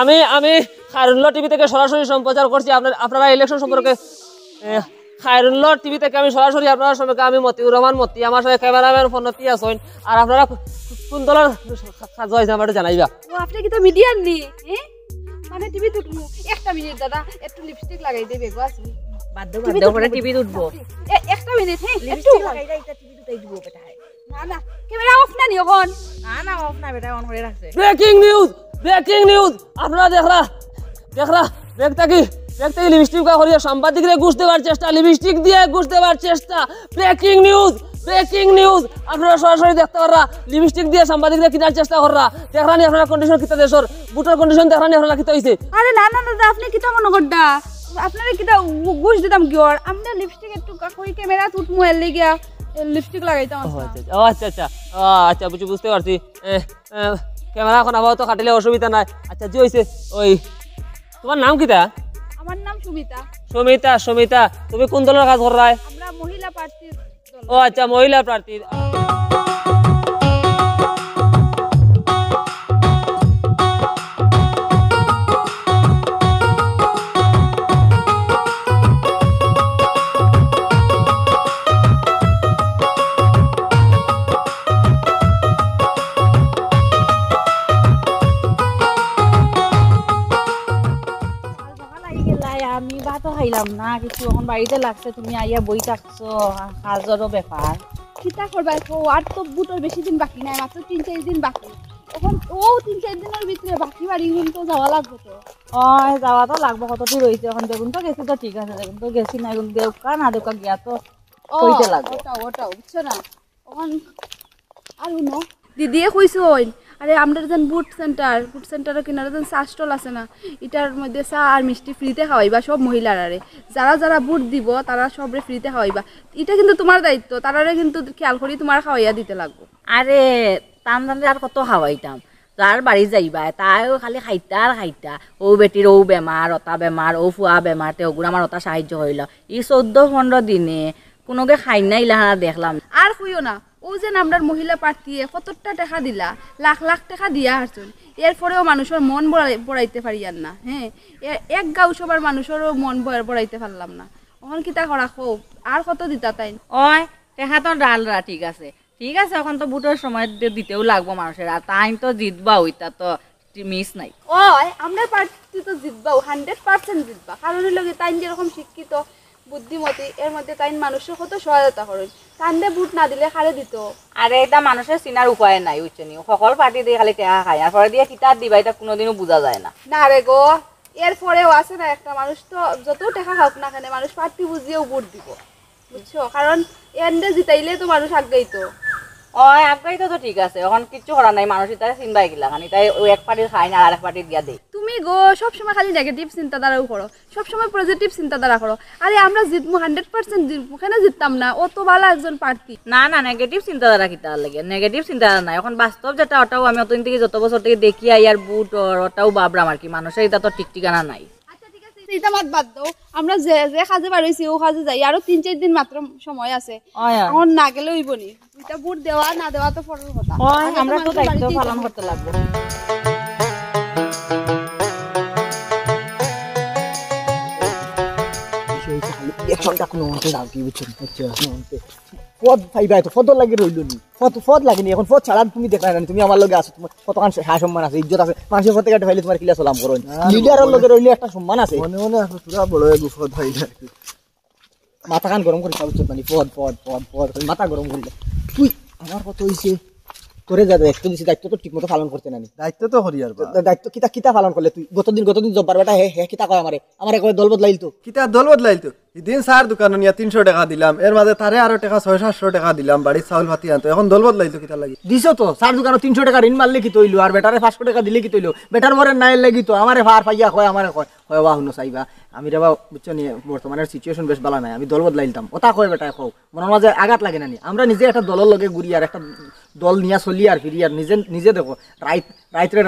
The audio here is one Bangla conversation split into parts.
আমি আমি খায়রুল্লাহ টিভি থেকে সরাসরি সম্প্রচার করছি আপনারা ইলেকশন সম্পর্কে। খায়রুল্লাহ টিভি থেকে আমি সরাসরি আপনারা সম্পর্কে আমি মতিউর রহমান মতি, আমার সাথে ক্যামেরাম্যান ফোনতি আছেন। আর আপনারা কোন দলের জয় আমার জানাইবা। ও আপনি কি তো মিডিয়ার নি মানে টিভি তুটমু। একটা মিনিট দাদা, একটু লিপস্টিক লাগাই দেবে গো আসবি। বাদ করে টিভি উঠবো। একটা মিনিট একটু লাগাই দাও, এটা টিভি তুই দিব বেটা। না না ক্যামেরা অফ না নি এখন। না অফ না বেটা, অন করে রাখছে। ব্রেকিং নিউজ আপনারা দেখরা ব্রেকটা কি লিপস্টিক করিয়া সাংবাদিকরে ঘুষ দেওয়ার চেষ্টা, লিপস্টিক দিয়ে ঘুষ দেওয়ার চেষ্টা। ব্রেকিং নিউজ আপনারা সরাসরি দেখতে পাররা, লিপস্টিক দিয়ে সাংবাদিকরে কিনার চেষ্টা কররা। দেখরানি আপনারা কন্ডিশন কিতা দেশর বুটার কন্ডিশন দেখরানি আপনারা কিতা হইছে। আরে না না দাদা, আপনি কিতা মনে করডা? আপনারে কিতা ঘুষ দিতাম কি ওর? আমরা লিপস্টিক একটু কই ক্যামেরা তুটমু এর লাগিয়া লিপস্টিক লাগাইতাম। আচ্ছা বুঝতে পারছি। ক্যামেরা এখন আপাতত কাটিলে অসুবিধা নাই। আচ্ছা জি হইছে। ওই তোমার নাম কিতা? আমার নাম সুমিতা। সুমিতা তুমি কোন দলের কাজ কররাই? আমরা মহিলা প্রার্থীর দল। ও আচ্ছা, মহিলা প্রার্থী। আমি ভাতও খাইলাম না কিছু, এখন বাড়িতে লাগছে। তুমি আইয়া বই থাকছো, কাজেরও ব্যাপার। কিতা করবা আর তো বুটোর বেশি দিন বাকি নাই, মাত্র 3-4 দিন বাকি। এখন 3-4 দিনের ভিতরে বাকি বাড়ি তো যাওয়া লাগবে তো। যাওয়া তো লাগবো, কতটি রয়েছে এখন। দেখুন তো গেছি তো ঠিক আছে, দেখুন তো গেছি না, এখন দেউকা না দেউকা গিয়া তো কইতে লাগবে। ওটাও বুঝছো না এখন। আর শুনো দিদিয়ে কইছো আরে আমরা যেন বুট সেন্টারের কিনারে যেন চা স্টল আছে না, এটার মধ্যে চা আর মিষ্টি ফ্রিতে খাওয়াইবা সব মহিলারারে। যারা বুট দিব তারা সবরে ফ্রিতে খাওয়াইবা। এটা কিন্তু তোমার দায়িত্ব, তারারে কিন্তু খেয়াল করি তোমার খাওয়াইয়া দিতে লাগবো। আরে টান আর কত খাওয়াইতাম, যার বাড়ি যাইবা তাইও খালি খাইতা আর খাইতা। ও বেটির ও বেমার, অতা বেমার, ও ফুয়া বেমার, তেগুর আমার অতা সাহায্য হইল। ই 14-15 দিনে কোনোকে খাই নাই ইলাহানা দেখলাম। আর কইও না, ও যেন আমরা মহিলা প্রার্থীয়ে কতটা টাকা দিলা, লাখ টাকা দিয়া হারছুন। এরপরেও মানুষের মন বড়াইতে পারিয়ান না। এক গাঁও সবার মানুষেরও মন বড়াইতে পারলাম না। এখন কিতা করা খুব আর কত দিতা তাই? টেকা তো ডালরা ঠিক আছে এখন তো বুটের সময় দিতেও লাগবো মানুষের। আর তাই তো জিতবা, ওইটা তো মিস নাই। আমরা প্রার্থী তো জিতবাও, 100% জিতবা। কারণ লগে তাই যেরকম শিক্ষিত বুদ্ধিমতী, এর মধ্যে তাই মানুষের কত সহায়তা করেন। তান্ডে বুট না দিলে খারে দিত। আরে এটা মানুষের চিনার উপায় নাই, বুঝছো নি? সকল পার্টি দিয়ে খালি টেকা খায়, আর পরে দিয়ে কিতাব দিবা এটা কোনোদিনও বোঝা যায় না। না রে গো, এরপরেও আছে না একটা মানুষ তো যত টাকা খাওক না কেন মানুষ প্রার্থী বুঝিয়েও ভোট দিব, বুঝছো? কারণ এন্ডে জিতাইলে তো মানুষ আগাইতো। আগাইতো তো ঠিক আছে, এখন কিচ্ছু করা নাই। মানুষ তাই চিনবাই গেলা খানি তাই ওই এক পার্টির খাই না আর এক পার্টির দিয়া দেয়। তুমি গো সবসময় খালি নেগেটিভ চিন্তাধারাও করো, সবসময় পজিটিভ চিন্তাধারা করো। আরে আমরা জিতবো, 100% জিতবো, কেন জিততাম না? ও তো ভালো একজন প্রার্থী। না নেগেটিভ চিন্তাধারা কিতা লাগে? নেগেটিভ চিন্তাধারা নাই, এখন বাস্তব যেটা ওটাও আমি অতদিন থেকে যত বছর থেকে দেখি আর বুট ওটাও বাবরাম আর কি। মানুষের এটা তো ঠিক ঠিকানা নাই। এটা মাত বাদ দাও, আমরা যে কাজে বাড়াইছি ও কাজে যাই। আরো 3-4 দিন মাত্র সময় আছে, এখন না গেলে হইব নি। এটা বুট দেওয়া না দেওয়া তো পরের কথা। আমরা তো দায়িত্ব পালন করতে লাগবে। পদ পাইবা তো ফদ লাগে রইল নি, ফদ লাগেনি। এখন ফদ ছাড়া তুমি দেখা না, তুমি আমার লগে আছো, তোমার কতখান সাহা সম্মান আছে, ইজ্জত আছে। মানুষের ফতে কাটে পাইলে তোমার কিলা সালাম করো। লিডারের লগে রইলে একটা সম্মান আছে। মনে আছে পুরা বড় গুফদ ভাই, মাথা কান গরম করে খাওয়া মানে পদ মাথা গরম করলে তুই আমার কত হইছে তোরে যা দায়িত্ব দিছি, দায়িত্ব তো ঠিক মতো পালন করতে নানি। দায়িত্ব তো হরি আর দায়িত্ব কিতা পালন করলে তুই গতদিন জব্বার বেটা হে কিতা কয় আমারে কয় দল বদলাইল তো। কিতা দল বদলাইল তো? এদিন সার দোকান নিয়া 300 টাকা দিলাম, এর মাঝে তারে আরো টাকা 600-700 টাকা দিলাম, বাড়ির চাউল ভাতি আনতো। এখন দল বদলাইল তো কিতা লাগি? দিছো তো সার দোকানে 300 টাকা ঋণ মারলে কি তৈলো, আর বেটারে 500 টাকা দিলে কি তৈলো? বেটার মরে নাই লাগি তো আমারে ফার পাইয়া কয় আমারে কয় বাহ হুনো চাইবা। আমি রে বা বুঝছো নি, বর্তমানের সিচুয়েশন বেশ ভালো নাই, আমি দল বদলাইলাম। ওটা কয় বেটা কও, মনের মাঝে আঘাত লাগে না নি? আমরা নিজে একটা দলের লগে ঘুরি আর একটা দল নিয়া চলি আর ফিরি আর নিজে দেখো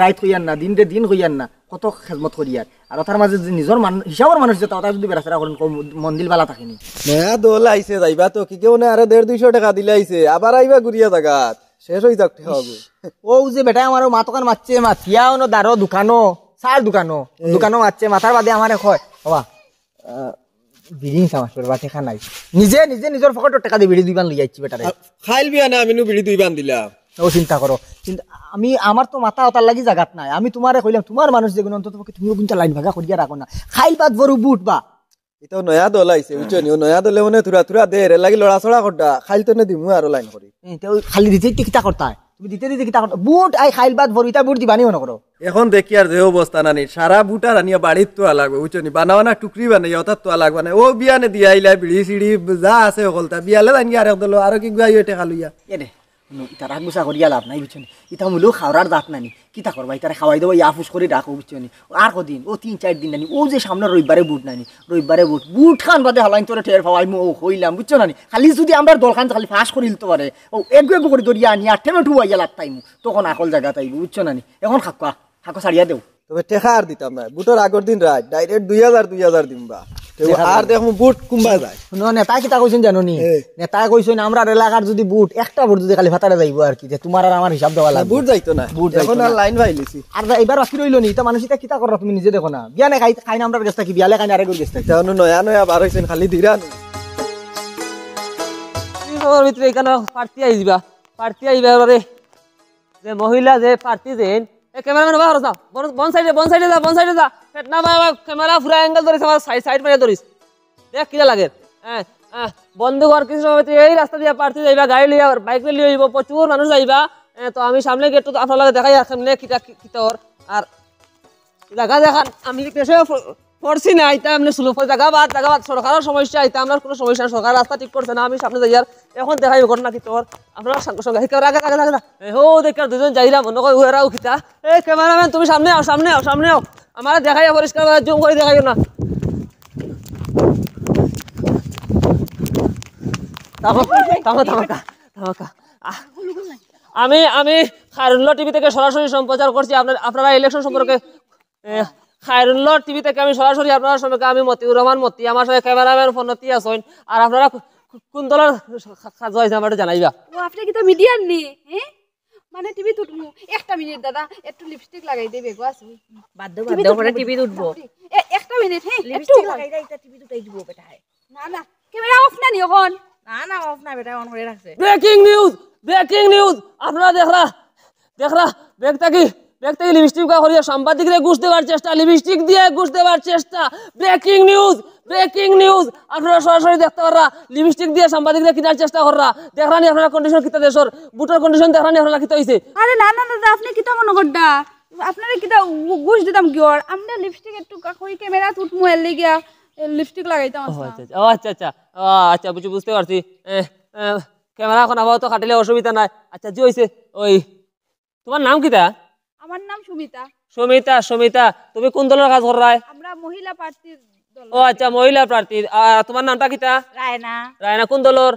রাইত হইয়ার না, দিন রে দিন হইয়ার না, কত খেদমত করি আর ওটার মাঝে যে নিজের হিসাবের মানুষ যেটা ওটা যদি বেড়াচেরা করেন মন্দির বালা থাকেনি। নয়া দল আইছে যাইবা তো কি কেউ না, আরে 150-200 টাকা দিলে আইছে, আবার আইবা ঘুরিয়া জাগাত শেষ হয়ে যাক হবে। ও যে বেটা আমার মা দোকান মারছে, মাথিয়া দারো দোকানো চার দোকানো আছে মাথার বাদে আমারে কয় বাবা বিড়ি সামাস করবা টেকা নাই নিজে নিজের পকেটে টাকা দিয়ে বিড়ি দুইবান লই যাচ্ছি বেটারে খাইল বিয়া না আমি বিড়ি দুইবান দিলাম ও চিন্তা করো কিন্তু আমার তো মাথা ওতার লাগি জাগাত নাই আমি তোমারে কইলাম তোমার মানুষ যেগুলো অন্তত তুমিও কিন্তু লাইন ভাগা করিয়া রাখো না খাইল বাদ বড় বুট বা এটা নয়া দল আইছে বুঝছো নি নয়া দলে মানে তুরা দে রে লাগি লড়া ছড়া করডা খাইল তো নে দিমু আর লাইন করি খালি দিতে কিতা করতা তুমি দিতে কিতা করতা বুট আই খাইল বাদ বড় ইটা বুট দিবানি মনে করো এখন দেখি আর যে অবস্থা নানি সারা বুটার আনিয়া বাড়ির তো লাগবে বুঝছো নি বানাওয়ানা টুকরি বানাই ওটার তো লাগবে না ও বিয়ানে দিয়া আইলা বিড়ি সিড়ি যা আছে সকলতা বিয়ালে জানি আর দল আর কি গুয়াই ওটে খালুইয়া এ দে ইটা রাগ গুছা করিয়া লাভ নাই বুঝছো নি ইটা মুলো খাওয়ার দাঁত নানি কিতা করবা ইটারে খাওয়াই দেবো ইয়াফুস করে রাখো বুঝছো নি আর কদিন ও 3-4 দিন নানি ও যে সামনে রবিবারে বুট খান বাদে হালাইন তোরে টের পাওয়াই মো হইলাম বুঝছো নানি খালি যদি আমরা দলখান খালি ফাঁস করে দিতে পারে ও একগু করে দরিয়া আনি আর টেমে ঠুয়াইয়া লাগতাইমু তখন আকল জায়গা তাইবু বুঝছো নানি এখন খাকো ছাড়িয়া দেও তবে টেকা আর দিতাম না বুটর আগর দিন রাত ডাইরেক্ট 2000 দিমবা আর দেখো বুট কুম্বা যায় শুনো নেতা কিতা কইছেন জানো নি নেতা কইছেন আমরা এলাকার যদি বুট একটা বুট যদি খালি ফাটারে যাইবো আর কি যে তোমার আর আমার হিসাব দেওয়া লাগবে বুট যাইতো না এখন আর লাইন ভাইলিছি আর এবার বাকি রইলো নি তা মানুষ এটা কিতা কররা তুমি নিজে দেখো না বিয়ানে খাই না আমরা গেছতা কি বিয়ালে খাই না আরে করে গেছতা তেমন নয়া বার হইছেন খালি দিরা তোমার ভিতরে এখানে পার্টি আইবা এবারে যে মহিলা যে পার্টি দেন ক্যামেরাম্যান বাহার যা বন সাইডে যা ফেটনা বাবা ক্যামেরা পুরা অ্যাঙ্গেল ধরিস আমার সাইড মারিয়া ধরিস দেখ কিরা লাগে বন্ধু ঘর কিছু সময় এই রাস্তা দিয়ে পার্টি যাইবা গাড়ি লিয়া বাইক লিয়ে যাইব প্রচুর মানুষ যাইবা তো আমি সামনে গেট তো আপনার লাগে দেখাই সামনে কিতার আর জায়গা দেখান আমি পড়ছি না এটা আপনি সুলভ জায়গা বাদ সরকারের সমস্যা এটা আপনার কোনো সমস্যা না সরকার রাস্তা ঠিক করছে না আমি সামনে যাই আর এখন দেখাই ঘটনা কি তোর আপনার সঙ্গে আগে হো দেখার দুজন যাইরা মনে কয় ওরাও খিতা এই ক্যামেরাম্যান তুমি সামনে আও আমার দেখাই পরিষ্কার জুম করে দেখাইও না আমি খায়রুল্লাহ টিভি থেকে সরাসরি সম্প্রচার করছি আপনারা ইলেকশন সম্পর্কে খায়রুল্লাহ টিভি থেকে আমি সরাসরি আপনার সঙ্গে আমি মতিউর রহমান মতি আমার সঙ্গে ক্যামেরাম্যান ফোনতি আছেন আর আপনারা কোন দলের কাজ হয়েছে আমার জানাইবা ও আপনি কি তো মিডিয়ার নি হ্যাঁ মানে টিভি তুটমু একটা মিনিট দাদা একটু লিপস্টিক লাগাই দেবে গো আছে বাদ করে টিভি উঠবো একটা মিনিট হ্যাঁ লিপস্টিক লাগাই দা এটা টিভি উঠাই দিব বেটা না ক্যামেরা অফ না নি এখন না অফ না বেটা অন করে রাখছে ব্রেকিং নিউজ আপনারা দেখরা ব্যাগ থেকে লিপস্টিক করিয়া সাংবাদিকরে ঘুষ দেওয়ার চেষ্টা লিপস্টিক দিয়ে ঘুষ দেওয়ার চেষ্টা ব্রেকিং নিউজ আপনারা সরাসরি দেখতে পাররা লিপস্টিক দিয়ে সাংবাদিকরে কিনার চেষ্টা কররা দেখরানি আপনারা কন্ডিশন কিতা দেশর বুটার কন্ডিশন দেখরানি আপনারা কিতা হইছে আরে না দাদা আপনি কিটা মনে করডা আপনারে কিটা ঘুষ দিতাম কি আর আমরা লিপস্টিক একটু কই ক্যামেরা তুটমু এর লাগিয়া লিপস্টিক লাগাইতাম আচ্ছা বুঝতে পারছি ক্যামেরা এখন আপাতত কাটিলে অসুবিধা নাই আচ্ছা জি হইছে ওই তোমার নাম কিতা আমার নাম সুমিতা তুমি কোন দলের কাজ কররাই আমরা মহিলা প্রার্থীর দল ও আচ্ছা মহিলা প্রার্থী তোমার নামটা কিতা রায়না কোন দলের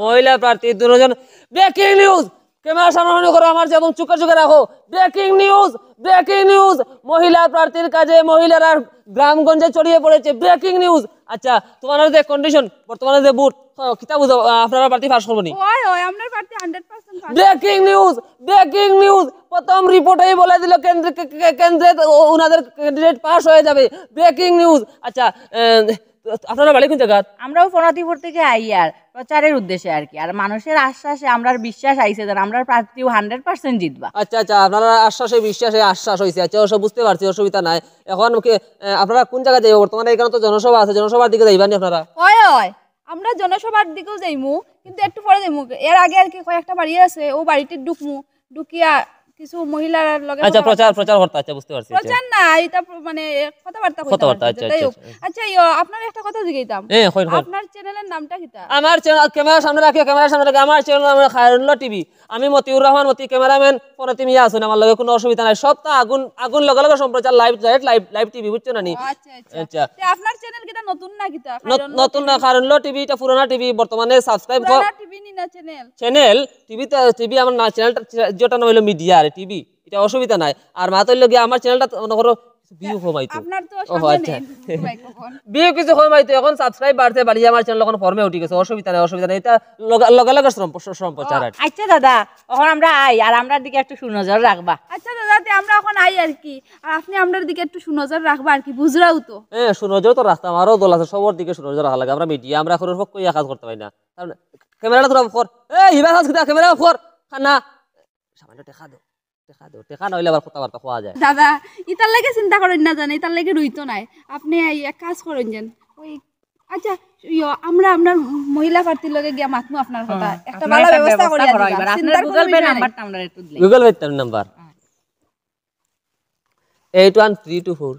মহিলা প্রার্থী দুজন ব্রেকিং নিউজ ক্যামেরা সামনে করো আমার যেমন চুকে রাখো ব্রেকিং নিউজ মহিলা প্রার্থীর কাজে মহিলারা গ্রামগঞ্জে ছড়িয়ে পড়েছে ব্রেকিং নিউজ আচ্ছা তোমার যে কন্ডিশন বর্তমানে যে বুট কিতা বুঝো আপনারা প্রার্থী পাস করবনি ওই আমরা প্রার্থী 100% পাস ব্রেকিং নিউজ প্রথম রিপোর্টেই বলে দিল কেন্দ্রে ওনাদের ক্যান্ডিডেট পাস হয়ে যাবে ব্রেকিং নিউজ আচ্ছা আপনারা বাড়ি কোন জায়গা আমরাও ফোনাতিপুর থেকে আই আর প্রচারের উদ্দেশ্যে আর কি আর মানুষের আশ্বাসে আমরার বিশ্বাস আইছে যে আমরার প্রার্থীও 100% জিতবা আচ্ছা আপনারা বিশ্বাসে আশ্বাস হইছে আচ্ছা ওসব বুঝতে পারছি অসুবিধা নাই এখন আপনারা কোন জায়গায় যাইব বর্তমানে এখানে তো জনসভা আছে জনসভার দিকে যাইবানি আপনারা ওই আমরা জনসভার দিকেও যাইমু কিন্তু একটু পরে যাইমু এর আগে আর কি কয়েকটা বাড়ি আছে ও বাড়িতে ঢুকিয়া কিছু মহিলার লগে আচ্ছা প্রচার করতে আচ্ছা বুঝতে পারছি প্রচার না এটা মানে কথাবার্তা আচ্ছা আপনার একটা কথা জিগাইতাম আপনার চ্যানেলের নামটা কিটা আমার চ্যানেল ক্যামেরার সামনে রাখি আমার চ্যানেল নাম খায়রুল্লাহ টিভি আমি মতিউর রহমান মতি ক্যামেরাম্যান ফোনতি মিয়া আছেন আমার লগে কোনো অসুবিধা নাই সব তো আগুন লগে সম্প্রচার লাইভ টিভি বুঝছো না নি আচ্ছা আপনার চ্যানেল কিটা নতুন না কিটা নতুন না খায়রুল্লাহ টিভি এটা পুরানা টিভি বর্তমানে সাবস্ক্রাইব কর টিভি নি না চ্যানেল টিভি আমার না চ্যানেলটা যেটা নাম হলো মিডিয়া টিভি এটা অসুবিধা নাই আর মা তৈল গিয়ে আমার চ্যানেলটা মনে করো ভিউ কমাইতো আপনার তো ও সময় আচ্ছা নেই মাইক্রোফোন ভিউ কিছু কমাইতো এখন সাবস্ক্রাইব বাড়তে বাড়ি আমার চ্যানেল এখন ফর্মে উঠে গেছে অসুবিধা নাই এটা লগে লগে শ্রম প্রচার আর আচ্ছা দাদা এখন আমরা আই আর আমরার দিকে একটু সুনজর রাখবা আচ্ছা দাদা তে আমরা এখন আই আর কি আর আপনি আমাদের দিকে একটু সুনজর রাখবা আর কি বুঝরাও তো সুনজর তো রাস্তা আমারও দল আছে সবার দিকে সুনজর রাখা লাগে আমরা মিডিয়া আমরা এখন পক্ষ কাজ করতে পারি না ক্যামেরাটা তোরা ফর হিবা কাজ কিতা ক্যামেরা ফর খানা সামান্য টেকা নইলে আবার কথাবার্তা খোয়া যায় দাদা ইতার লাগে চিন্তা করেন না জানে ইতার লাগে রইতো নাই আপনি এক কাজ করেন যেন ওই আচ্ছা আমরা আপনার মহিলা প্রার্থীর লগে গিয়া মাতমু আপনার কথা একটা ভালো ব্যবস্থা করি আপনার গুগল পে নাম্বারটা আমরা একটু দিই গুগল পে নাম্বার 81324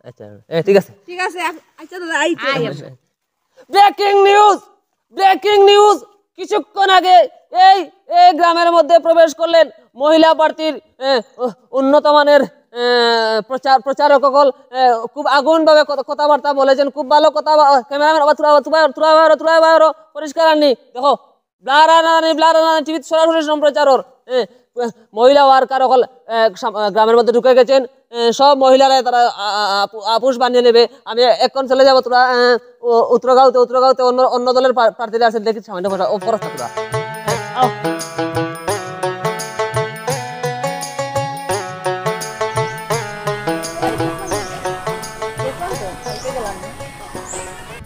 আচ্ছা ঠিক আছে আচ্ছা দাদা আইতে ব্রেকিং নিউজ কিছুক্ষণ আগে এই গ্রামের মধ্যে প্রবেশ করলেন মহিলা প্রার্থীর উন্নত মানের প্রচারক সকল খুব আগুনভাবে কথাবার্তা বলেছেন খুব ভালো কথা ক্যামেরাম্যান পরিষ্কার আনি দেখো ব্লার আনানি টিভিতে সরাসরি সম্প্রচারর মহিলা ওয়ার্কার সকল গ্রামের মধ্যে ঢুকে গেছেন সব মহিলারা তারা আপুষ বানিয়ে নেবে আমি এখন চলে যাবো তোরা উত্তরগাঁওতে অন্য দলের প্রার্থীরা আছেন দেখি সামান্য অপরাস্তা তোরা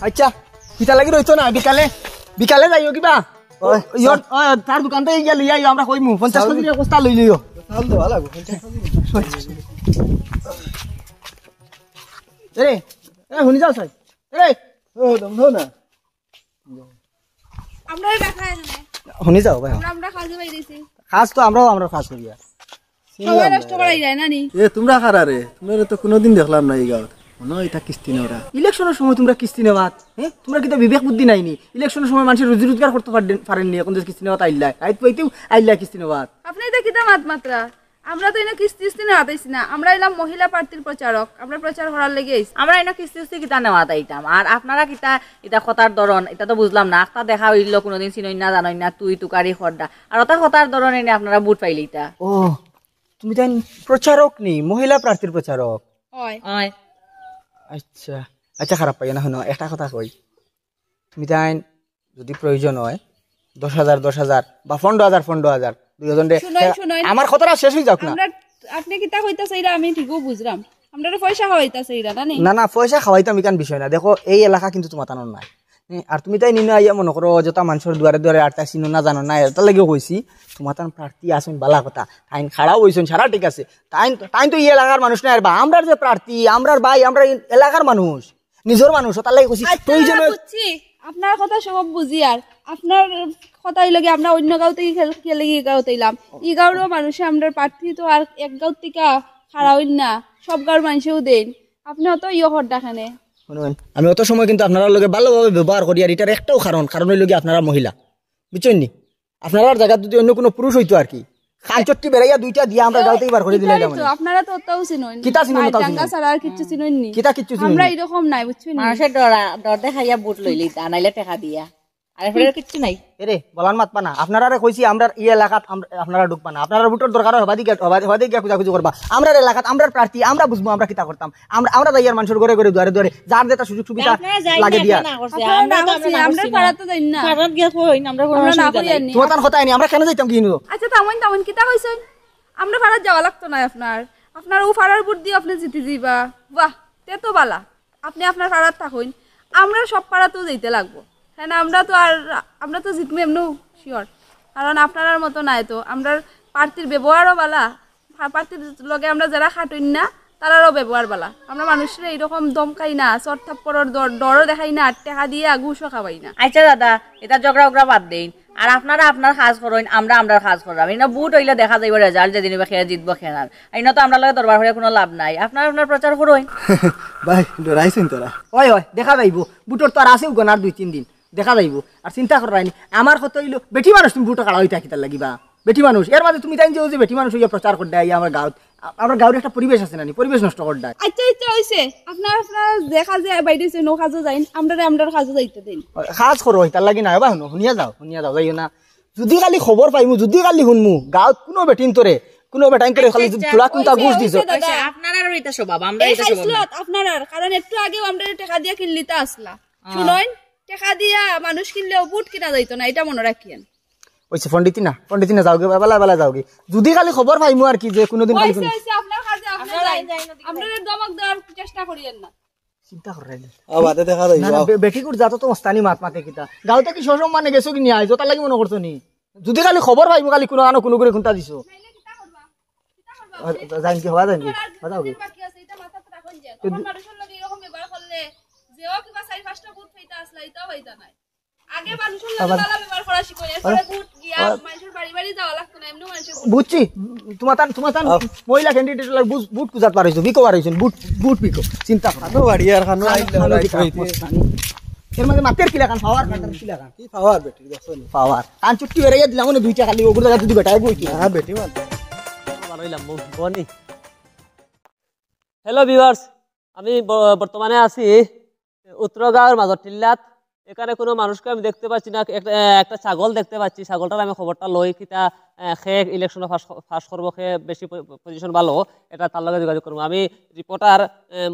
আচ্ছা কিতা লাগি রইতো না বিকালে যাইও কিবা তার দোকানতে গিয়া লইয়া আইও আমরা কইমু 50 কেজি বস্তা লই লইও চাল দেওয়া লাগবো রে শুনি যাও সাই রে দম না আমরা দেখা এখানে শুনি যাও ভাই আমরা খাজে বাইরেছি খাস তো আমরা খাস করিয়া সবাই নষ্ট করাই যায় না নি তোমরা খারা রে তোমরা তো কোনোদিন দেখলাম না এই গাঁৱত এটা কিস্তি নেওয়া ইলেকশনের সময় তোমরা কিস্তি নেওয়াত হ্যাঁ তোমরা কিন্তু বিবেক বুদ্ধি নাইনি ইলেকশনের সময় মানুষের রুজি রোজগার করতে পারেননি এখন যে কিস্তি নেওয়াত আইলা আইতেও আইলা কিস্তি নেওয়াত আপনি এটা কিতা মাত্রা আমরা তো এনে কিস্তি না আতাইছি না আমরা এলাম মহিলা প্রার্থীর প্রচারক আমরা প্রচার করার লেগে আইছি আমরা এনে কিস্তি কিতা নেওয়া তাইতাম আর আপনারা কিতা এটা কথার ধরন এটা তো বুঝলাম না একটা দেখা হইল কোনোদিন চিনই না জানই না তুই তুকারি খরদা আর ওটা কথার ধরন এনে আপনারা বুট পাইলে এটা ও তুমি তাই প্রচারক নি মহিলা প্রার্থীর প্রচারক হয় আচ্ছা আচ্ছা খারাপ পাই না শুনো একটা কথা কই তুমি তাই যদি প্রয়োজন হয় 10,000 বা 15,000 দুইজন আমার কথাটা শেষ হয়ে যাক না আপনি কিতা কইতাছে এটা আমি ঠিকও বুঝলাম আমরা পয়সা খাওয়াইতাছে এটা না পয়সা খাওয়াইতাম ইকান বিষয় না দেখো এই এলাকা কিন্তু তোমার টানোর নাই আর তুমি তাই নিনো আইয়া মনে করো যত মানুষের দুয়ারে আটটা চিনো না জানো না এটা লাগেও কইছি তোমার টান প্রার্থী আসুন বালা কথা তাই খাড়াও হইছেন সারা ঠিক আছে তাই তো এই এলাকার মানুষ না আর বা আমরার যে প্রার্থী আমরার ভাই আমরা এলাকার মানুষ নিজের মানুষ তার লাগে কইছি প্রয়োজন বুঝছি আপনার কথা সব বুঝি আর আপনার কথাই লাগে আমরা অন্য গাঁও থেকে খেলে এই গাঁওতে এলাম এই গাঁওরও মানুষে আমরা প্রার্থী তো আর এক গাঁও থেকে খাড়া হইন না সব গাঁওর মানুষেও দেন আপনি অত হর দেখানে আমি অত সময় কিন্তু আপনারা লগে ভালোভাবে ব্যবহার করি আর এটার একটাও কারণ হইল কি আপনারা মহিলা বুঝছেন নি আপনারা জায়গা যদি অন্য কোনো পুরুষ হইতো আর কি খানচট্টি বেড়াইয়া দুইটা দিয়া আমরা গাঁওতে বার করে দিলাম আপনারা তো অতও চিনুন কিতা চিনুন টাঙ্গা ছাড়া আর কিছু চিনুন নি কিতা কিছু চিনুন আমরা এরকম নাই বুঝছেন মানুষের ডর দেখাইয়া বুট লইলি আনাইলে টাকা দিয়া আর এর কিছু নাই এরে বলান মাত পানা আপনারা কইছি আমরা এই এলাকাত আপনারা ঢুকবা না আপনারা ভোটের দরকার হয় হবাদি গিয়া খুঁজা করবা আমরা এলাকাত আমরা প্রার্থী আমরা বুঝবো আমরা কিতা করতাম আমরা যাইয়ার মানুষের ঘরে দুয়ারে যার যেটা সুযোগ সুবিধা লাগে দিয়া আমরা পাড়া তো যাই না পাড়া গিয়া কইন আমরা কোনো অসুবিধা নাই তোমার কথা নাই আমরা কেন যাইতাম কি নিও আচ্ছা তামন কিতা কইছেন আমরা পাড়া যাওয়া লাগতো না আপনার ও পাড়ার বুট দিয়ে আপনি জিতে দিবা বাহ তে তো বালা আপনি আপনার পাড়ার থাকুন আমরা সব পাড়াতেও যাইতে লাগবো হ্যাঁ আমরা তো জিতবো এমনও শিওর কারণ আপনার মতো নাই তো আমরা প্রার্থীর ব্যবহারও বালা প্রার্থীর লগে আমরা যারা খাটুন না তারারও ব্যবহার বালা আমরা মানুষের এইরকম দমকাই না চট থাপ্পড়ের ডরও দেখাই না টাকা দিয়ে ঘুষও খাওয়াই না আচ্ছা দাদা এটা ঝগড়া বাদ দেন আর আপনারা আপনার কাজ করেন আমরা কাজ করলাম এই না বুট হইলে দেখা যাইব রেজাল্ট যেদিন খেয়ে জিতবো খেলার এই না তো আমরা লগে দরবার হয়ে কোনো লাভ নাই আপনার প্রচার করেন ভাই ডরাইছেন তোরা ওই দেখা যাইব বুটর তো আর আছেও গনার 2-3 দিন দেখা যাইব আর চিন্তা করাইনি আমার কত হইলো বেটি মানুষ তুমি বুটো কাড়া হইতা কিতার লাগিবা বেটি মানুষ এর মাঝে তুমি জানি যে বেটি মানুষ হইয়া প্রচার করতে আইয়া আমার গাঁৱত একটা পরিবেশ আছে না পরিবেশ নষ্ট করতে আচ্ছা হইছে আপনার দেখা যায় বাইরেছে নো কাজও যাইন আমরা কাজও যাইতে দেন কাজ করো হইতার লাগি না বা শুনিয়া যাও যাইও না যদি খালি খবর পাইমু যদি খালি শুনমু গাঁৱত কোনো বেটিন তোরে কোনো বেটাইন তোরে খালি তোরা কোনটা ঘুষ দিছ আপনার আর এটা স্বভাব আমরা এটা স্বভাব না। আপনার কারণ একটু আগেও আমরা টাকা দিয়া কিনলিতে আসলা শুনুন টাকা দিয়া মানুষ কিনলেও বুট কিনা যাইতো না এটা মনে রাখিয়েন ওইছে পণ্ডিতিনা যাওগে বেলা যাওগে যদি খালি খবর পাইমু আর কি যে কোনোদিন খালি শুনি আপনার কাছে আপনি আমরা দমক দেওয়ার চেষ্টা করিয়েন না চিন্তা করে রাইলে বাদে দেখা যাইব না বেটি কুট যাতো তো মস্তানি মাত মাতে কিতা গাঁৱতে কি সসম মানে গেছো কি নিয়া আইজো তার লাগি মনে করছো নি যদি খালি খবর পাইমু খালি কোনো আনো কোনো করে কোনটা দিছো জান কি হওয়া জানি বাজাওগে বাকি আছে এটা মাথাতে রাখুন যে তখন মানুষের লগে এরকম ব্যবহার করলে যেও কিবা 4-5টা বুট হইতা আসলা এটাও হইতা নাই আগে মানুষের লগে ভালো ব্যবহার করা শিখো এরপরে বুট গিয়া মানুষের বাড়ি যাওয়া লাগতো না এমনি মানুষের বুঝছি তোমার তান মহিলা ক্যান্ডিডেট বুট কুজাত পারাইছো বিকো পারাইছো বুট বিকো চিন্তা কর খানো বাড়ি আর খানো আইলে এর মধ্যে মাতের কি লাগান পাওয়ার কাটার কি লাগান কি পাওয়ার বেটি দেখছো নি পাওয়ার কান চুট্টি বেরিয়ে দিলাম না দুইটা খালি ওগুলো জায়গা যদি বেটাই বই কি হ্যাঁ বেটি মান ভালো হইলাম বনি হ্যালো ভিউয়ার্স আমি বর্তমানে আছি উত্তরগাঁওয়ের মাঝর টিল্লাত এখানে কোনো মানুষকে আমি দেখতে পাচ্ছি না একটা ছাগল দেখতে পাচ্ছি ছাগলটার আমি খবরটা লই কিতা খে ইলেকশনে ফাঁস করবো খে বেশি পজিশন ভালো এটা তার লগে যোগাযোগ করবো আমি রিপোর্টার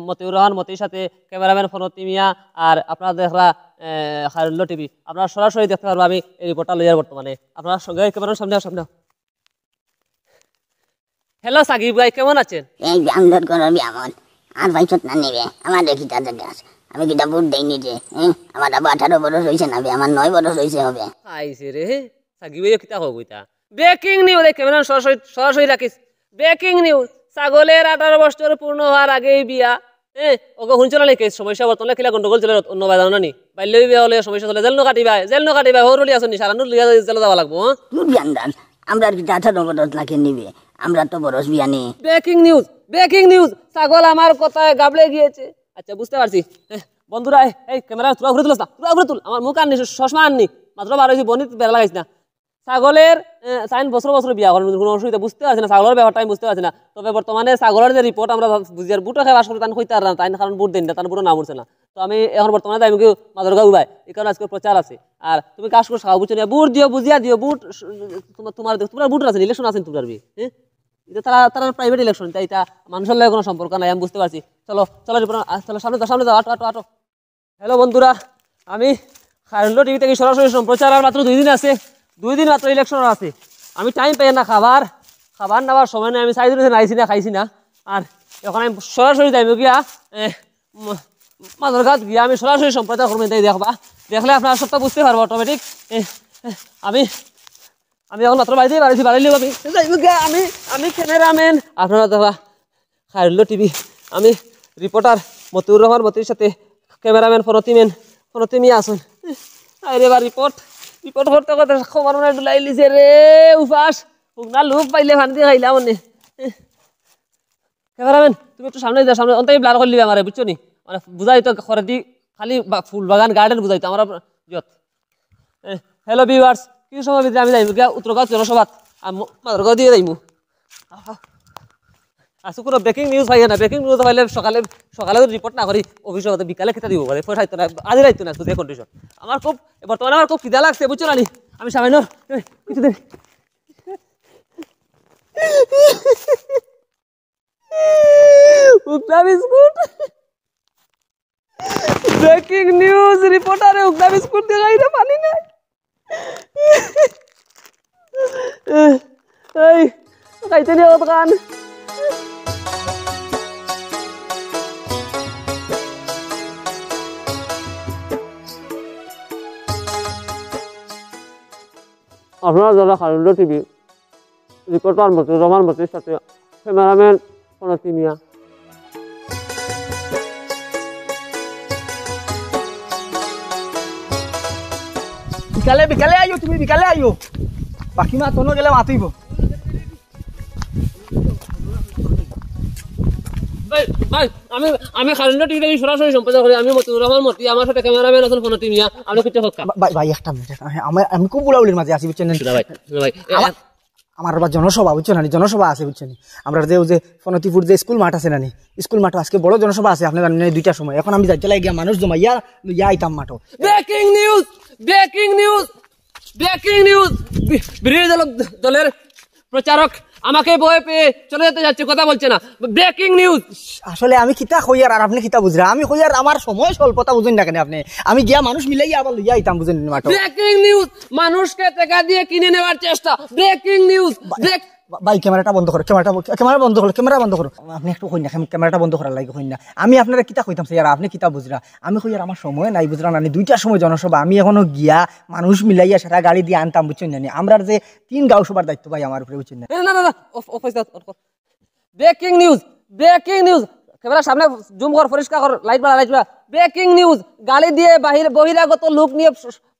মতিউর রহমান মতির সাথে ক্যামেরাম্যান ফনতি মিয়া আর আপনারা দেখরা খায়রুল্লাহ টিভি আপনারা সরাসরি দেখতে পারবো আমি এই রিপোর্টটা লইয়ার বর্তমানে আপনার সঙ্গে ক্যামেরার সামনে হ্যালো সাকিব ভাই কেমন আছেন এই আমদার করবি আমার আর ভাই না নেবে আমার দেখি তাদের গাছ আমি কিটা বুট দেয়নি যে আমার আবার 18 বছর হয়েছে না আমার 9 বছর হয়েছে হবে আইছে রে সাকিব ভাই কিতা হোক ওইটা ব্রেকিং নিউজ ক্যামেরা সরাসরি রাখিস ব্রেকিং নিউজ ছাগলের 18 বছর পূর্ণ হওয়ার আগেই বিয়া ওকে শুনছিল নাকি সমস্যা বর্তমানে কিলা গন্ডগোল চলে অন্য বাই জানো নি বাল্য বিয়া হলে সমস্যা চলে জেল নকাটিবা হরলি আসনি সারানো লিয়া জেল যাওয়া লাগবো তুই বিয়ান্দার আমরা কি 18 বছর লাগে নিবে আমরা তো বড় বিয়া নি ব্রেকিং নিউজ ছাগল আমার কথায় গাবলে গিয়েছে আচ্ছা বুঝতে পারছি বন্ধুরা এই ক্যামেরা তুলা ঘুরে তুলস না তুলা ঘুরে তুল আমার মুখ আননি চশমা আননি মাত্র 12 বনিত বেড়া লাগাইছ না ছাগলের 4 বছর বিয়া করেন কোনো অসুবিধা বুঝতে পারছি না ছাগলের ব্যাপারটা আমি বুঝতে পারছি না তবে বর্তমানে ছাগলের যে রিপোর্ট আমরা বুঝিয়ার বুটো খাই বাস করে তান কইতে আর না তাই কারণ বুট দেন না তার পুরো নাম উঠছে না তো আমি এখন বর্তমানে আমি কি মাদরগাঁও ভাই এই কারণে আজকে প্রচার আছে আর তুমি কাজ করে খাওয়া বুঝছো না বুট দিও বুঝিয়া দিও বুট তোমার বুট আছে ইলেকশন আছে তোমার বি এটা তারা প্রাইভেট ইলেকশন তাই এটা মানুষের লাগে কোনো সম্পর্ক নাই আমি বুঝতে পারছি চলো সামনে যাও আটো হ্যালো বন্ধুরা আমি খায়রুল্লাহ টিভি থেকে সরাসরি সম্প্রচার আর মাত্র 2 দিন আছে 2 দিন মাত্র ইলেকশন আছে আমি টাইম পাই না খাবার নেওয়ার সময় নেই আমি চাই দিন আইসি না খাইছি না আর এখন আমি সরাসরি যাইব গিয়া মাদরগাঁত গিয়া আমি সরাসরি সম্প্রচার করবো তাই দেখলে আপনারা সবটা বুঝতে পারবো অটোমেটিক আমি এখন মাত্র বাড়িতেই বাড়িলেও আমি যাইব গিয়া আমি ক্যামেরাম্যান আপনারা দেখা খায়রুল্লাহ টিভি আমি রিপোর্টার মতিউর রহমান মতির সাথে ক্যামেরাম্যান ফনতি মিয়া আসুন আরে বা রিপোর্ট করতে করতে খবর মনে ডুলাই লিছে রে উপাস শুকনা লোক পাইলে ভান দিয়ে খাইলাম মনে ক্যামেরাম্যান তুমি একটু সামনে যাও সামনে অন্তই ব্লার করে লিবে আমার বুঝছো নি মানে বুঝাই তো ঘরে দি খালি ফুল বাগান গার্ডেন বুঝাই তো আমার যত হ্যালো ভিউয়ার্স কি সময় ভিতরে আমি যাইব গিয়া উত্তরগাঁও জনসভাত মাদরগাঁও দিয়ে যাইমু আসু কোনো ব্রেকিং নিউজ পাই না ব্রেকিং নিউজ পাইলে সকালে রিপোর্ট না করি অফিসে বিকালে খেতে দিব পারে পয়সা না আজ রাইতো না যে কন্ডিশন আমার খুব বর্তমানে আমার খুব খিদা লাগছে বুঝছো না আমি সামান্য কিছুদিন উগদা বিস্কুট ব্রেকিং নিউজ রিপোর্টারে উগদা বিস্কুট দিয়ে খাই না পানি নাই এই খাইতে নিয়ে দোকান আপনারা যারা খায়রুল্লাহ টিভি রিপোর্টার মতিউর রহমান মতির সাথে ক্যামেরাম্যান ফনতি মিয়া বিকালে আইও তুমি বিকালে আইও বাকি মা তোনো গেলে মাতিব ভাই আমি খায়রুল্লাহ টিভি থেকে সরাসরি সম্প্রচার করি আমি মতিউর রহমান মতি আমার সাথে ক্যামেরাম্যান আছেন ফনতি মিয়া আপনি কিছু হক্কা ভাই একটা মিনিট আমি খুব বুলাবুলির মাঝে আছি বুঝছেন ভাই আমার আবার জনসভা বুঝছো না জনসভা আছে বুঝছেন আমরা যে ফনতিপুর যে স্কুল মাঠ আছে না স্কুল মাঠ আজকে বড় জনসভা আছে আপনি জানেন 2টার সময় এখন আমি যাইতে লাগে মানুষ জমা ইয়া আইতাম মাঠো ব্রেকিং নিউজ ব্রেকিং নিউজ বিরোধী দলের প্রচারক আমাকে ভয় পেয়ে চলে যেতে যাচ্ছে, কথা বলছে না। Breaking news. আসলে আমি কিতা কইয়ার আর আপনি কিতা বুঝরা? আমি কইয়ার আমার সময় স্বল্পতা বুঝুন না কেন আপনি? আমি গিয়া মানুষ মিলাইয়া আবার লইয়া আইতাম বুঝুন না। ব্রেকিং নিউজ, মানুষকে টাকা দিয়ে কিনে নেওয়ার চেষ্টা। Breaking news. ভাই ক্যামেরাটা বন্ধ করো, ক্যামেরা বন্ধ করো। আপনি একটু কই না, ক্যামেরাটা বন্ধ করার লাগে কই না। আমি আপনারা কিতা কইতাম স্যার, আপনি কিতা বুঝরা? আমি কইয়ার আমার সময় নাই বুঝরা না, 2টার সময় জনসভা, আমি এখনো গিয়া মানুষ মিলাইয়া সেটা গাড়ি দিয়ে আনতাম বুঝছেন না। আমরা যে 3 গাঁও সবার দায়িত্ব ভাই আমার উপরে বুঝছেন না। না breaking news, breaking news. Camera সামনে জুম কর, পরিষ্কার কর, লাইট বাড়া। ব্রেকিং নিউজ, গাড়ি দিয়ে বহিরাগত লোক নিয়ে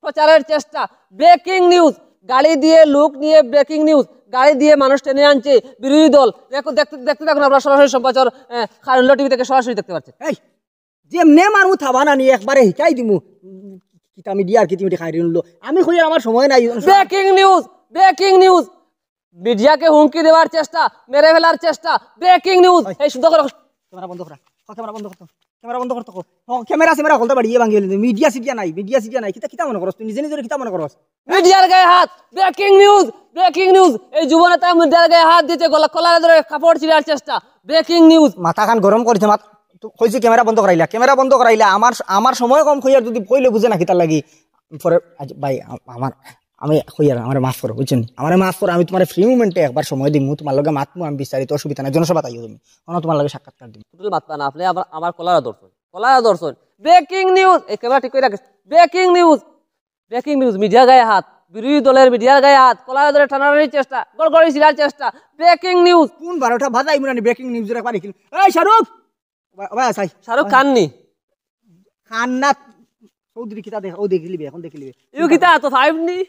প্রচারের চেষ্টা। ব্রেকিং নিউজ, গাড়ি দিয়ে লোক নিয়ে। ব্রেকিং নিউজ, গাড়ি দিয়ে মানুষ টেনে আনছে বিরোধী দল। দেখতে থাকুন, আপনারা সরাসরি সম্প্রচার খারুল্লা টিভি থেকে সরাসরি দেখতে পাচ্ছেন। এই যেমনে মারমু থাবা না নি একবারে হিকাই দিমু কিতা মিডিয়া আর কিতি খাই দিল। আমি কইয়ার আমার সময় নাই। Breaking news, breaking news. মিডিয়াকে হুমকি দেওয়ার চেষ্টা, মেরে ফেলার চেষ্টা। Breaking news. এই শুদ্ধ করো, ক্যামেরা বন্ধ করা, ক্যামেরা বন্ধ করতো, ক্যামেরা বন্ধ করতো। ক্যামেরা হলতে বাড়িয়ে ভাঙিয়ে মিডিয়া সিটিয়া নাই। কিতা মনে করস তুই? নিজে কিতা মনে করস? মিডিয়ার গায়ে হাত। Breaking news, breaking news. এই যুবনেতা মিডিয়ার গায়ে হাত দিতে কলারে ধরে কাপড় ছিঁড়ার চেষ্টা। Breaking news. মাথা খান গরম করেছে, কইছি ক্যামেরা বন্ধ করাইলা। আমার সময় কম কইয়ার যদি কইলে বুঝে না কিতার লাগি পরে। ভাই আমি কইয়ার আমার মাফ করো বুঝছেন, আমার মাফ করো। আমি তোমার ফ্রি মুভমেন্টে একবার সময় দিমু, তোমার লগে মাতমু, আমি বিস্তারিত অসুবিধা নাই, জনসভা তাইও তুমি তোমার লগে সাক্ষাৎকার দিমু। টোটাল মাতবা না আপনি, আমার কলারা দর্শন। Breaking news. এই ক্যামেরা ঠিক করে রাখিস। Breaking news, breaking news. মিডিয়ার গায়ে হাত, বিরোধী দলের মিডিয়ার গায়ে হাত, কলারা ধরে টানাটানির চেষ্টা, গড়গড়ি ছিড়ার চেষ্টা। Breaking news. কোন 12টা বাজাই মুরানি ব্রেকিং নিউজের একবার দেখিল। এই শাহরুখ ভাই আসাই, শাহরুখ খান না চৌধুরী কিতা দেখ, ও দেখিলিবে এখন দেখিলিবে। ইউ কিতা তো 5 নি।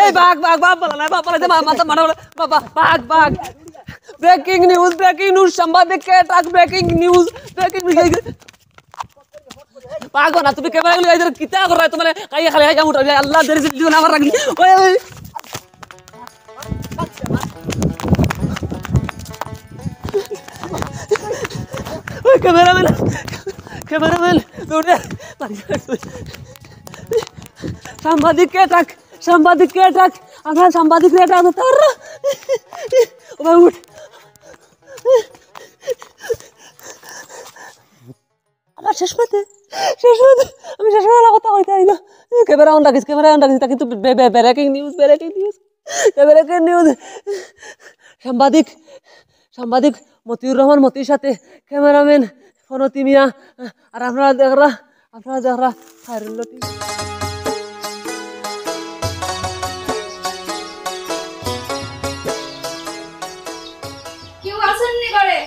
এই বাঘ বলা না, বলা দে মাথা মারা বাবা। বাঘ। ব্রেকিং নিউজ, সাংবাদিককে টাক। Breaking news. পাগো না তুমি, ক্যামেরা গুলো ইধর কিতা কর রहा है तुम्हारे? কাইয়া খালি হাই কাম উঠা আল্লাহ দেরি से वीडियो ना আমার রাখলি। ওই ক্যামেরাম্যান দৌড়ে সাংবাদিককে ডাক। আমরা সাংবাদিককে ডাক। ও ভাই উঠ। আমার শেষ মাতে আমি শেষ মাতে কথা কইতে আইলো। ক্যামেরা অন রাখিস তা কিন্তু ব্রেকিং নিউজ। সাংবাদিক মতিউর রহমান মতির সাথে ক্যামেরাম্যান ফনতি মিয়া। আর আপনারা দেখরা খায়রুল্লাহ টিভি। কেউ আসেননি করে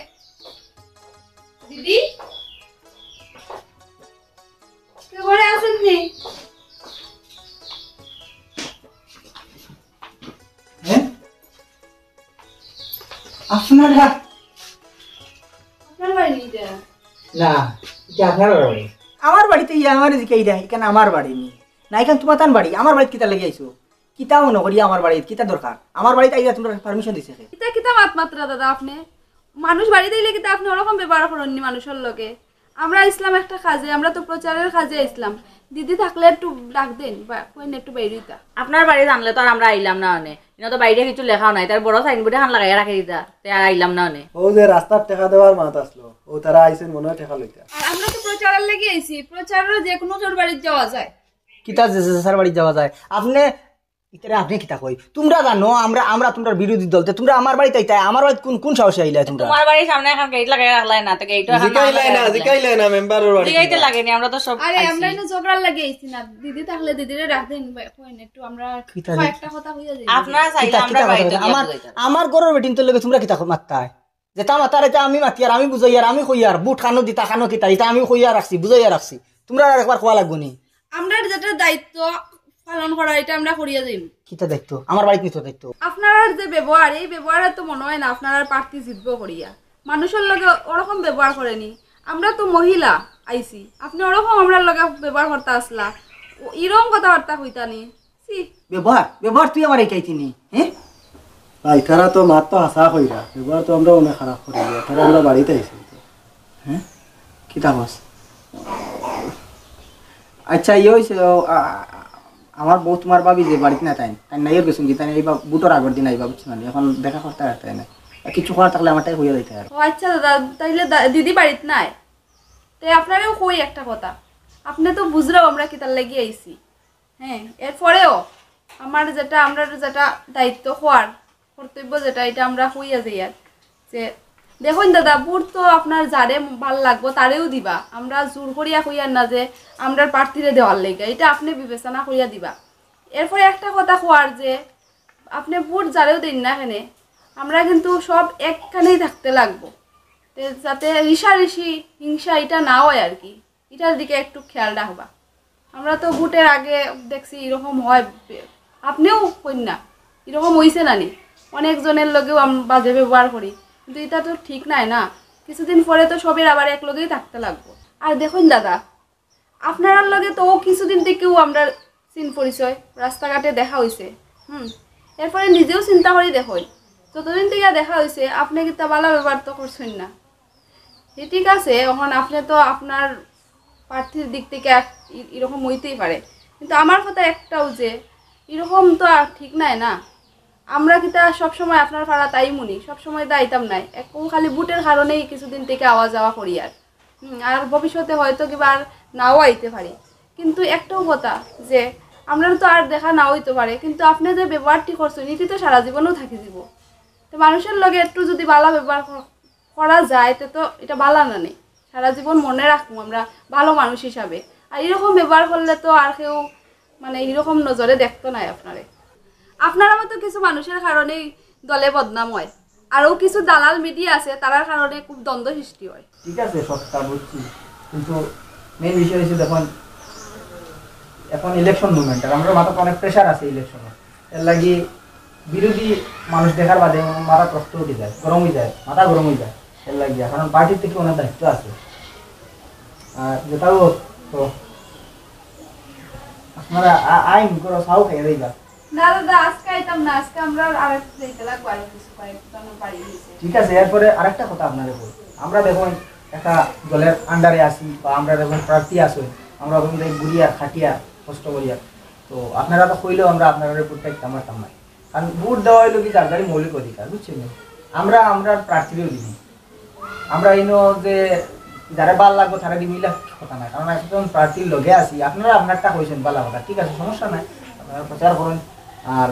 দিদি? কেউ ঘরে আসেননি? আপনার বাড়ি নিতে না, আপনার বাড়ি। আমার বাড়িতে আমার দিকে এখানে আমার বাড়ি নি না, এখানে তোমার তান বাড়ি। আমার বাড়িতে কিতা লেগে আইছো? কিতা মনে করি আমার বাড়িতে কিতা দরকার? আমার বাড়িতে আইয়া তোমরা পারমিশন দিছে? কিতা মাত্রা দাদা আপনি মানুষ বাড়িতে এলে কিতা আপনি ওরকম ব্যবহার করেননি মানুষের লগে। আমরা ইসলাম একটা কাজে, আমরা তো প্রচারের কাজে ইসলাম। দিদি থাকলে একটু ডাক দেন বা কইন একটু বাইরেইতা। আপনার বাড়ি জানলে তো আর আমরা আইলাম না অনে, তো বাইরে কিছু লেখাও নাই, তার বড় সাইনবোর্ডে খান লাগাই রাখি দিতা, তাই আর আইলাম না অনে। ও যে রাস্তার টাকা দেওয়ার মাত আসলো, ও তারা আইছেন মনে হয় টাকা লইতা। আর আমরা তো প্রচারের লাগি আইছি, প্রচারের যে কোনো জোর বাড়ি যাওয়া যায়। কিতা স্যার বাড়ি যাওয়া যায়? আপনি কিতা কই? তোমরা জানো আমরা তোমরা বিরোধী দল, তোমরা আমার বাড়িতে আইতা। আমার বাড়িতে কোন সাহসে আইলা তোমরা? তোমার বাড়ির সামনে এখন গেট লাগাই রাখলাই না, তো গেটও এখন জিকাইলাই না মেম্বারের বাড়ি জিকাইতে লাগেনি। আমরা তো সব আরে আমরা ইনো ঝগড়ার লাগি আইছি না। দিদি থাকলে দিদিরে রাখ দেন কইন একটু, আমরা কয়েকটা কথা কইয়া যাই। আপনারা চাইলে আমরা বাড়িতে আমার ঘরের বেটিন তো লাগে তোমরা কিতা মাত্তায় যে তা মাতার এটা আমি মাতি আর আমি বুঝাই আর আমি কই আর বুট খানো দিতা খানো কিতা এটা আমি কইয়া রাখছি, বুঝাইয়া রাখছি। তোমরা একবার কোয়া লাগবো নি? আমরা যেটা দায়িত্ব পালন করা এটা আমরা করিয়া যাইব। কিতা দায়িত্ব? আমার বাড়িতে নিতো দায়িত্ব। আপনার যে ব্যবহার, এই ব্যবহার তো মনে হয় না আপনার প্রার্থী জিতব করিয়া। মানুষের লগে ওরকম ব্যবহার করেনি। আমরা তো মহিলা আইছি, আপনি ওরকম আমরার লগে ব্যবহার করতে আসলা, এরকম কথাবার্তা কইতানি। ব্যবহার তুই আমার এইটাইছিনি? হ্যাঁ ভাই তারা তো মাত তো হাসা কইরা, এবার তো আমরা অনেক খারাপ করি, তারা আমরা বাড়িতে আইছি। হ্যাঁ কিতা বস? আচ্ছা ইয়ে হয়েছে আমার বউ তোমার ভাবি যে বাড়িতে না তাই তাই নাইয়ের গেছেন কি তাই এইবার বুটোর আগর দিন আইবা বুঝছি না এখন দেখা করতে আর তাই না কিছু করার থাকলে আমারটাই হইয়া যাইতে আর ও আচ্ছা দাদা, তাইলে দিদি বাড়িতে নাই, তাই আপনারেও কই একটা কথা, আপনি তো বুঝলেও আমরা কি তার লেগে আইছি। হ্যাঁ, এরপরেও আমরা যেটা দায়িত্ব হওয়ার কর্তব্য যেটা, এটা আমরা হইয়া যাই আর যে দেখুন দাদা, বুট তো আপনার যারে ভাল লাগবো তারেও দিবা, আমরা জোর করিয়া কইয়ার না যে আমরা প্রার্থীরে দেওয়ার লেগে, এটা আপনি বিবেচনা করিয়া দিবা। এরপরে একটা কথা হওয়ার যে আপনি বুট যারেও দিন না কেনে, আমরা কিন্তু সব একখানেই থাকতে লাগবো, যাতে ঋষাঋষি হিংসা এটা না হয় আর কি, এটার দিকে একটু খেয়াল রাখবা। আমরা তো বুটের আগে দেখছি এরকম হয়, আপনিও কইন না এরকম হইছে নানি, অনেকজনের লগেও আমরা বাজে ব্যবহার করি, কিন্তু এটা তো ঠিক নাই না, কিছুদিন পরে তো সবের আবার এক লগেই থাকতে লাগবো। আর দেখুন দাদা, আপনার লগে তো কিছুদিন থেকেও আমরা চিন পরিচয় রাস্তাঘাটে দেখা হয়েছে, এরপরে নিজেও চিন্তা করে দেখুন, যতদিন থেকে দেখা হয়েছে আপনি কিন্তু ভালো ব্যবহার তো করছেন না, ঠিক আছে। এখন আপনি তো আপনার প্রার্থীর দিক থেকে এরকম হইতেই পারে, কিন্তু আমার কথা একটাও যে এরকম তো আর ঠিক নাই না, আমরা কিতা সবসময় আপনার পাড়া তাই মুনি সবসময় দাইতাম নাই, খালি বুটের কারণেই কিছুদিন থেকে আওয়া যাওয়া করি আর ভবিষ্যতে হয়তো কিবা আর নাও আইতে পারি, কিন্তু একটাও কথা যে আমরা তো আর দেখা নাও হইতে পারে, কিন্তু আপনি যে ব্যবহারটি করছেন এটি তো সারা জীবনও থাকি যাব, তো মানুষের লগে একটু যদি ভালো ব্যবহার করা যায় তো এটা ভালো না নেই, সারা জীবন মনে রাখবো আমরা ভালো মানুষ হিসাবে। আর এরকম ব্যবহার করলে তো আর কেউ মানে এরকম নজরে দেখতো নাই আপনারা মতো কিছু মানুষের কারণেই দলে বদনাম হয়, আরও কিছু দালাল মিডিয়া আছে তার কারণে খুব দ্বন্দ্ব সৃষ্টি হয়। ঠিক আছে সস্তা বুঝছি, কিন্তু মেন বিষয় হচ্ছে দেখুন এখন ইলেকশন মুভমেন্ট, আর আমরা মাথাতে অনেক প্রেশার আছে ইলেকশনে, এর লাগি বিরোধী মানুষ দেখার বাদে মাথা কষ্ট উঠে যায়, গরম হয়ে যায়, মাথা গরম হয়ে যায়, এর লাগিয়া কারণ পার্টির থেকে অনেক দায়িত্ব আছে। আর যেটাও তো আপনারা আইন করো সাউ খেয়ে দেবা না দাদা, আজকে আইতাম না, আজকে আমরা আরেকটু যাইতে লাগবো, আর কিছু কয়েকজন বাড়ি গেছে। ঠিক আছে। এরপরে আরেকটা কথা আপনাদের বল, আমরা দেখুন একটা দলের আন্ডারে আসি বা আমরা দেখুন প্রার্থী আসুন, আমরা ওখান থেকে ঘুরিয়া খাটিয়া কষ্ট করিয়া, তো আপনারা তো কইলেও আমরা আপনারা প্রত্যেকটা আমরা কামাই, কারণ ভোট দেওয়া হইলো কি যার মৌলিক অধিকার, বুঝছেন? আমরা প্রার্থীরও দিই, আমরা ইনো যে যারা ভাল লাগবো তারা দিমিলা কথা নাই, কারণ একজন প্রার্থীর লগে আসি, আপনারা আপনারটা কইছেন ভালো কথা, ঠিক আছে, সমস্যা নাই, আপনারা প্রচার করুন। আর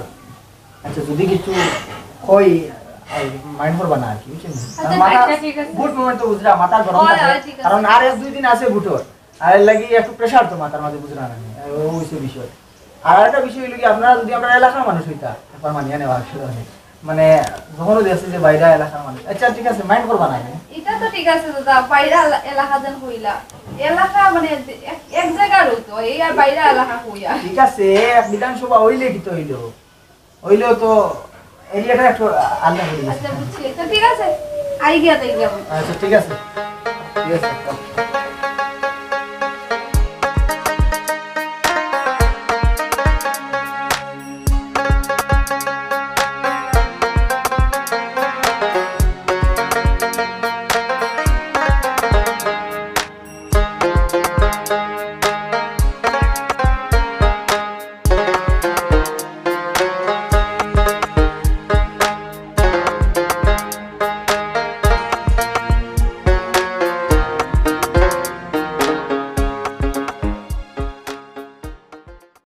আচ্ছা যদি কিছু কই মাইন্ড করবা না আর কি, বুঝছেন? ভোট মুভমেন্ট তো বুঝলা মাথা গরম থাকে, কারণ আর 1-2 দিন আছে ভোটর, আর এর লাগি একটু প্রেশার তো মাথার মাঝে, বুঝলা না? ওইসব বিষয়। আর একটা বিষয় হইল কি, আপনারা যদি আমরা এলাকার মানুষ হইতা একবার মানিয়ে নেওয়া মানে যখনও দেখছি যে বাইরে এলাকার মানুষ, আচ্ছা ঠিক আছে মাইন্ড করবা না, এটা তো ঠিক আছে দাদা, বাইরে এলাকা যেন হইলা এলাকা মানে এক জায়গার হইতো, এই আর বাইরে এলাকা হইয়া ঠিক আছে, বিধানসভা হইলে কি তো হইলেও তো এরিয়াটা একটু আলাদা হয়ে গেছে। আচ্ছা বুঝছি, ঠিক আছে আই গিয়া তাই যাবো। আচ্ছা ঠিক আছে, ঠিক আছে।